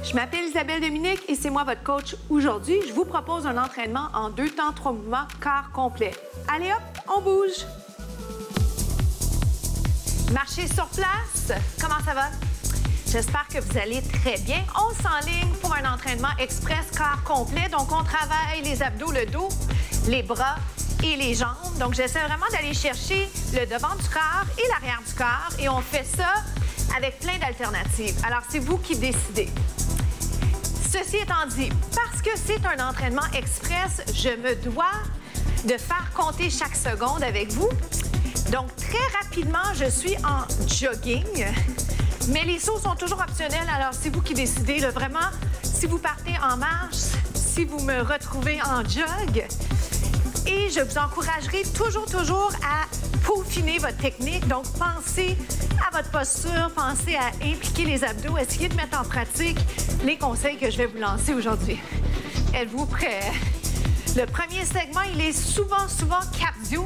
Je m'appelle Isabelle Dominique et c'est moi votre coach aujourd'hui. Je vous propose un entraînement en 2 temps, 3 mouvements, quart complet. Allez hop, on bouge. Marchez sur place. Comment ça va? J'espère que vous allez très bien. On s'enligne pour un entraînement express quart complet. Donc, on travaille les abdos, le dos, les bras et les jambes. Donc, j'essaie vraiment d'aller chercher le devant du corps et l'arrière du corps. Et on fait ça avec plein d'alternatives. Alors, c'est vous qui décidez. Ceci étant dit, parce que c'est un entraînement express, je me dois de faire compter chaque seconde avec vous. Donc, très rapidement, je suis en jogging. Mais les sauts sont toujours optionnels, alors c'est vous qui décidez. Là, vraiment, si vous partez en marche, si vous me retrouvez en jog. Et je vous encouragerai toujours à peaufiner votre technique. Donc, pensez à votre posture, pensez à impliquer les abdos, essayez de mettre en pratique les conseils que je vais vous lancer aujourd'hui. Êtes-vous prêts? Le premier segment, il est souvent cardio.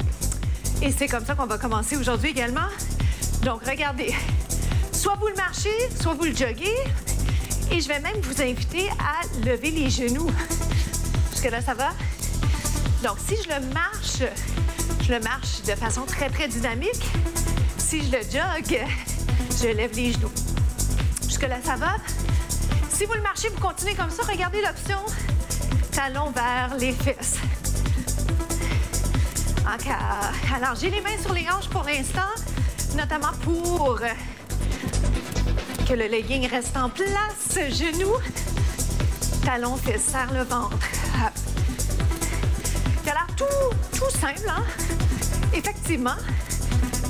Et c'est comme ça qu'on va commencer aujourd'hui également. Donc, regardez. Soit vous le marchez, soit vous le joguez. Et je vais même vous inviter à lever les genoux. Jusque-là, ça va? Donc, si je le marche de façon très dynamique. Si je le jogue, je lève les genoux. Jusque-là, ça va? Si vous le marchez, vous continuez comme ça. Regardez l'option talon vers les fesses. Encore. Alors, j'ai les mains sur les hanches pour l'instant, notamment pour que le legging reste en place. Genoux, talons, fesses, serre le ventre. Hop. Ça a l'air tout simple, hein? Effectivement.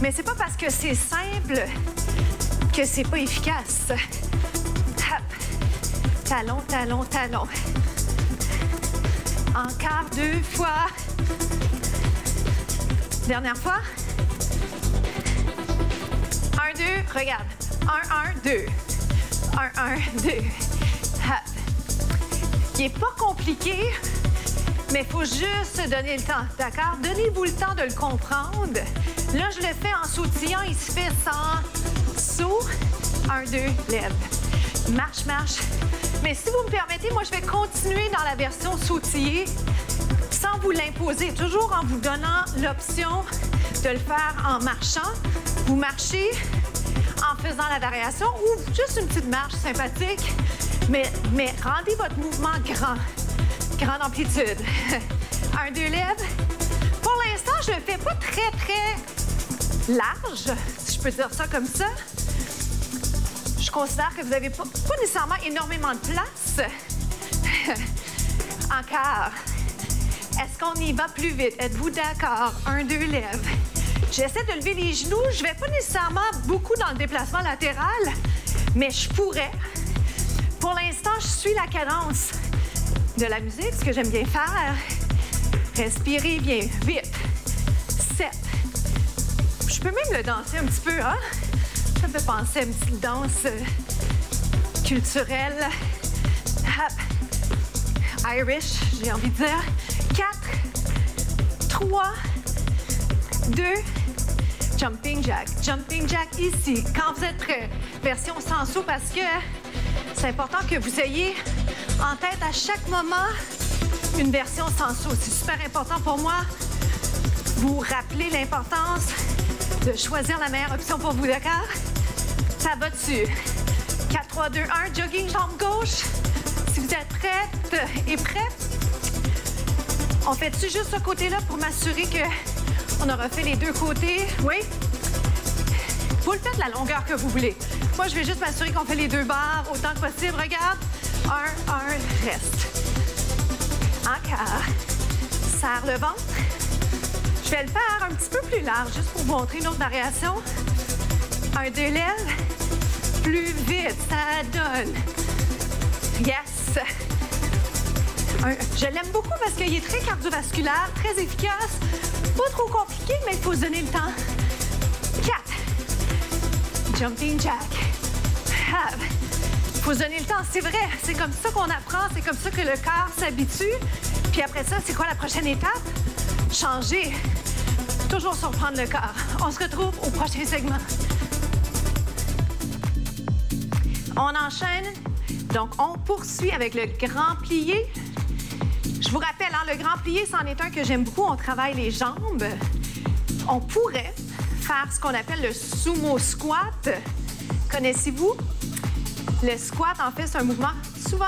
Mais c'est pas parce que c'est simple que c'est pas efficace. Hop. Talon, talon, talon. Encore 2 fois. Dernière fois. 1, 2, regarde. 1, 1, 2. 1, 1, 2. Hop. Il n'est pas compliqué, mais il faut juste se donner le temps, d'accord? Donnez-vous le temps de le comprendre. Là, je le fais en sautillant. Il se fait sans saut. 1, 2, lève. Marche, marche. Mais si vous me permettez, moi, je vais continuer dans la version sautillée sans vous l'imposer, toujours en vous donnant l'option de le faire en marchant. Vous marchez en faisant la variation ou juste une petite marche sympathique, mais rendez votre mouvement grand. Grande amplitude. 1, 2, lève. Pour l'instant, je ne le fais pas très large, si je peux dire ça comme ça. Je considère que vous n'avez pas nécessairement énormément de place. Encore. Est-ce qu'on y va plus vite? Êtes-vous d'accord? 1, 2, lève. J'essaie de lever les genoux. Je ne vais pas nécessairement beaucoup dans le déplacement latéral, mais je pourrais. Pour l'instant, je suis la cadence de la musique, ce que j'aime bien faire. Respirez bien, vite. 7. Je peux même le danser un petit peu, hein? Ça me fait penser à une petite danse culturelle. Hop. Irish, j'ai envie de dire. 4, 3, 2, jumping jack. Jumping jack ici, quand vous êtes prêts. Version sans saut parce que c'est important que vous ayez en tête à chaque moment une version sans saut. C'est super important pour moi. Vous rappelez l'importance de choisir la meilleure option pour vous, d'accord? Ça va dessus. 4, 3, 2, 1, jogging, jambe gauche. Si vous êtes prête et prêt, on fait-tu juste ce côté-là pour m'assurer qu'on aura fait les 2 côtés? Oui? Vous le faites la longueur que vous voulez. Moi, je vais juste m'assurer qu'on fait les 2 barres autant que possible. Regarde. 1, 1, reste. Encore. Serre le ventre. Je vais le faire un petit peu plus large, juste pour vous montrer une autre variation. 1, 2, lève. Plus vite, ça donne. Yes. Je l'aime beaucoup parce qu'il est très cardiovasculaire, très efficace. Pas trop compliqué, mais il faut se donner le temps. 4. Jumping jack. Il faut se donner le temps, c'est vrai. C'est comme ça qu'on apprend, c'est comme ça que le corps s'habitue. Puis après ça, c'est quoi la prochaine étape? Changer. Toujours surprendre le corps. On se retrouve au prochain segment. On enchaîne Donc, on poursuit avec le grand plié. Je vous rappelle, hein, le grand plié, c'en est un que j'aime beaucoup. On travaille les jambes. On pourrait faire ce qu'on appelle le sumo squat. Connaissez-vous? Le squat, en fait, c'est un mouvement, souvent,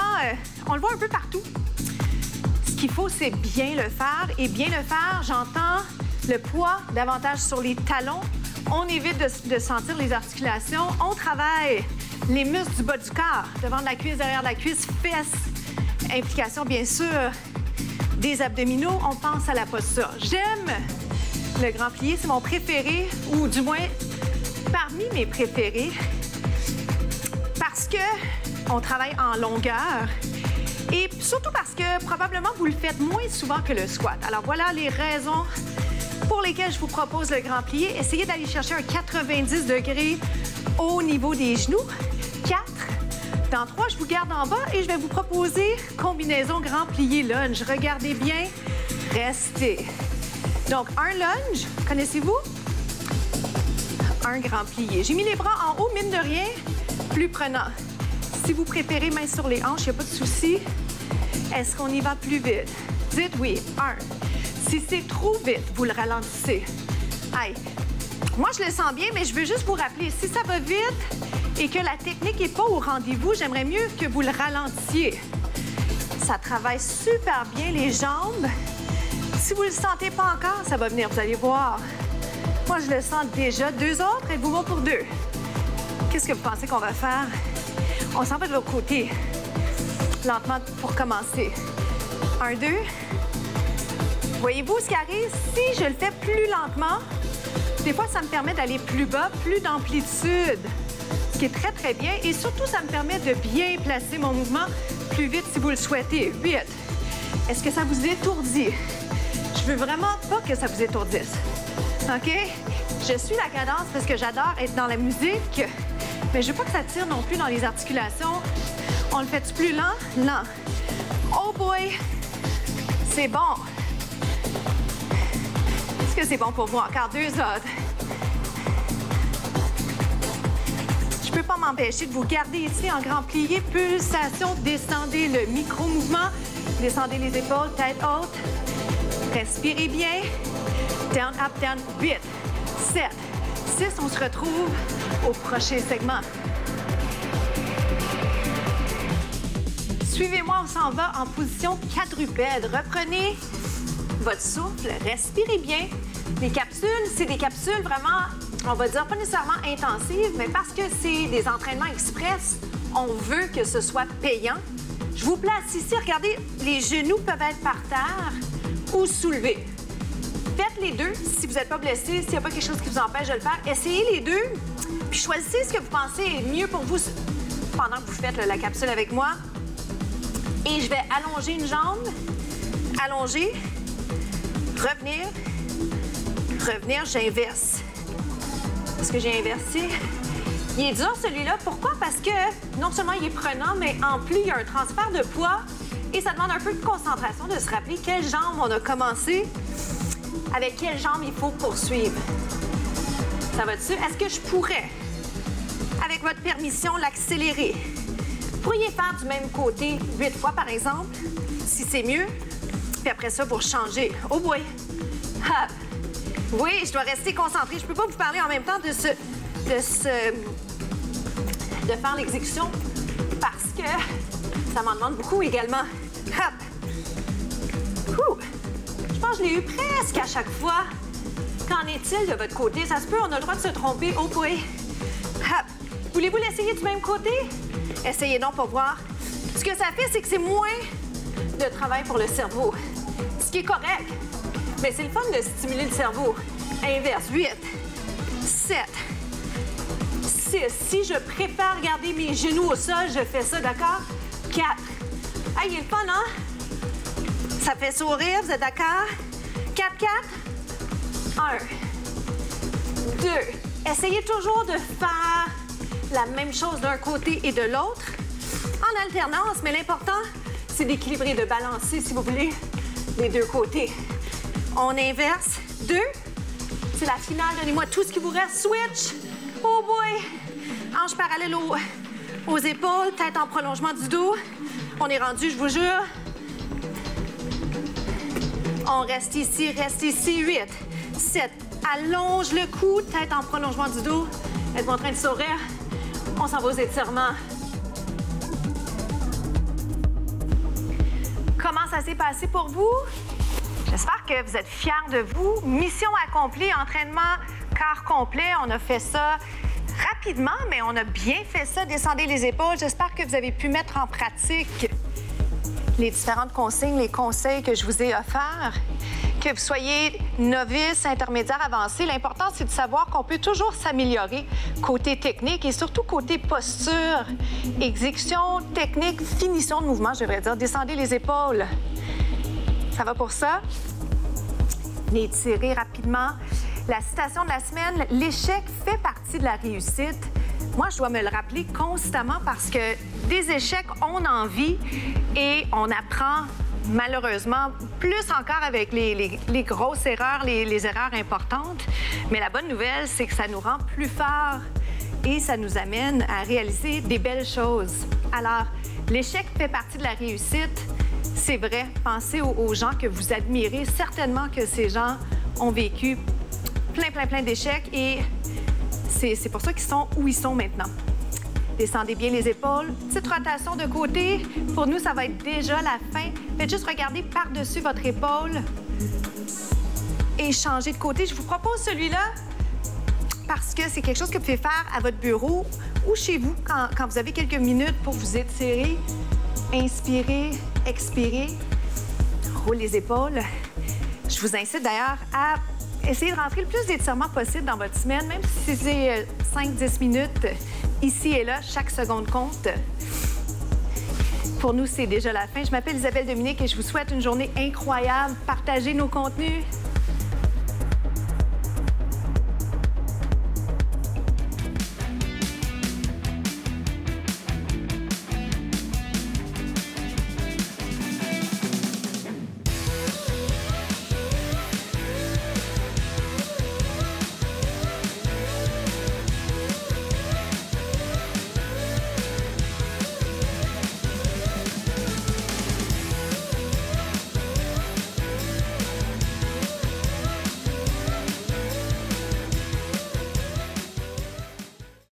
on le voit un peu partout. Ce qu'il faut, c'est bien le faire. Et bien le faire, j'entends le poids davantage sur les talons. On évite de sentir les articulations. On travaille les muscles du bas du corps, devant de la cuisse, derrière de la cuisse, fesses. Implication, bien sûr, des abdominaux. On pense à la posture. J'aime le grand plié, c'est mon préféré, ou du moins parmi mes préférés, parce qu'on travaille en longueur et surtout parce que probablement vous le faites moins souvent que le squat. Alors voilà les raisons pour lesquelles je vous propose le grand plié. Essayez d'aller chercher un 90 degrés au niveau des genoux. 4. Dans 3, je vous garde en bas et je vais vous proposer combinaison grand plié lunge. Regardez bien, restez. Donc, un lunge, connaissez-vous? Un grand plié. J'ai mis les bras en haut, mine de rien, plus prenant. Si vous préférez main sur les hanches, il n'y a pas de souci. Est-ce qu'on y va plus vite? Dites oui. 1. Si c'est trop vite, vous le ralentissez. Aïe. Moi, je le sens bien, mais je veux juste vous rappeler, si ça va vite et que la technique n'est pas au rendez-vous, j'aimerais mieux que vous le ralentissiez. Ça travaille super bien les jambes. Si vous ne le sentez pas encore, ça va venir, vous allez voir. Moi, je le sens déjà. 2 autres, êtes-vous bon pour 2? Qu'est-ce que vous pensez qu'on va faire? On s'en va de l'autre côté. Lentement pour commencer. 1, 2. Voyez-vous ce qui arrive? Si je le fais plus lentement, des fois, ça me permet d'aller plus bas, plus d'amplitude, ce qui est très, très bien. Et surtout, ça me permet de bien placer mon mouvement plus vite si vous le souhaitez. 8. Est-ce que ça vous étourdit? Je veux vraiment pas que ça vous étourdisse. OK? Je suis la cadence parce que j'adore être dans la musique, mais je veux pas que ça tire non plus dans les articulations. On le fait plus lent? Lent. Oh boy! C'est bon. Est-ce que c'est bon pour vous? Encore 2 autres. Je peux pas m'empêcher de vous garder ici en grand plié. Pulsation, descendez le micro-mouvement. Descendez les épaules, tête haute. Respirez bien. Down, up, down. 8, 7, 6. On se retrouve au prochain segment. Suivez-moi, on s'en va en position quadrupède. Reprenez votre souffle, respirez bien. Les capsules, c'est des capsules vraiment, on va dire, pas nécessairement intensives, mais parce que c'est des entraînements express, on veut que ce soit payant. Je vous place ici, regardez, les genoux peuvent être par terre ou soulevés. Faites les deux si vous n'êtes pas blessé, s'il n'y a pas quelque chose qui vous empêche de le faire. Essayez les deux, puis choisissez ce que vous pensez est mieux pour vous pendant que vous faites la capsule avec moi. Et je vais allonger une jambe, allonger, revenir, revenir, j'inverse. Est-ce que j'ai inversé? Il est dur celui-là. Pourquoi? Parce que non seulement il est prenant, mais en plus, il y a un transfert de poids et ça demande un peu de concentration de se rappeler quelle jambe on a commencé, avec quelle jambe il faut poursuivre. Ça va dessus? Est-ce que je pourrais, avec votre permission, l'accélérer? Vous pourriez faire du même côté 8 fois, par exemple, si c'est mieux. Puis après ça, vous changez. Oh boy! Hop! Oui, je dois rester concentrée. Je ne peux pas vous parler en même temps de faire l'exécution parce que ça m'en demande beaucoup également. Hop! Ouh. Je pense que je l'ai eu presque à chaque fois. Qu'en est-il de votre côté? Ça se peut, on a le droit de se tromper. Oh boy! Hop! Voulez-vous l'essayer du même côté? Essayez donc pour voir. Ce que ça fait, c'est que c'est moins de travail pour le cerveau. Ce qui est correct. Mais c'est le fun de stimuler le cerveau. Inverse. 8, 7, 6. Si je préfère garder mes genoux au sol, je fais ça, d'accord? 4. Ah, il est le fun, hein? Ça fait sourire, vous êtes d'accord? 4, 4. 1, 2. Essayez toujours de faire la même chose d'un côté et de l'autre en alternance, mais l'important, c'est d'équilibrer, de balancer, si vous voulez, les deux côtés. On inverse. 2. C'est la finale. Donnez-moi tout ce qui vous reste. Switch. Oh boy. Hanche parallèle aux épaules, tête en prolongement du dos. On est rendu, je vous jure. On reste ici, 8, 7. Allonge le cou, tête en prolongement du dos. Êtes-vous en train de sourire? On s'en va aux étirements. Comment ça s'est passé pour vous? J'espère que vous êtes fiers de vous. Mission accomplie, entraînement corps complet. On a fait ça rapidement, mais on a bien fait ça. Descendez les épaules. J'espère que vous avez pu mettre en pratique les différentes consignes, les conseils que je vous ai offerts. Que vous soyez novice, intermédiaire, avancé, l'important, c'est de savoir qu'on peut toujours s'améliorer côté technique et surtout côté posture, exécution, technique, finition de mouvement, je devrais dire. Descendez les épaules. Ça va pour ça? Étirez rapidement. La citation de la semaine, l'échec fait partie de la réussite. Moi, je dois me le rappeler constamment parce que des échecs, on en vit et on apprend malheureusement plus encore avec les grosses erreurs, les erreurs importantes. Mais la bonne nouvelle, c'est que ça nous rend plus forts et ça nous amène à réaliser des belles choses. Alors, l'échec fait partie de la réussite. C'est vrai, pensez aux gens que vous admirez. Certainement que ces gens ont vécu plein d'échecs et c'est pour ça qu'ils sont où ils sont maintenant. Descendez bien les épaules. Petite rotation de côté. Pour nous, ça va être déjà la fin. Faites juste regarder par-dessus votre épaule et changer de côté. Je vous propose celui-là parce que c'est quelque chose que vous pouvez faire à votre bureau ou chez vous quand vous avez quelques minutes pour vous étirer. Inspirez, expirez. Roule les épaules. Je vous incite d'ailleurs à essayer de rentrer le plus d'étirements possible dans votre semaine, même si c'est 5-10 minutes. Ici et là, chaque seconde compte. Pour nous, c'est déjà la fin. Je m'appelle Isabelle Dominique et je vous souhaite une journée incroyable. Partagez nos contenus.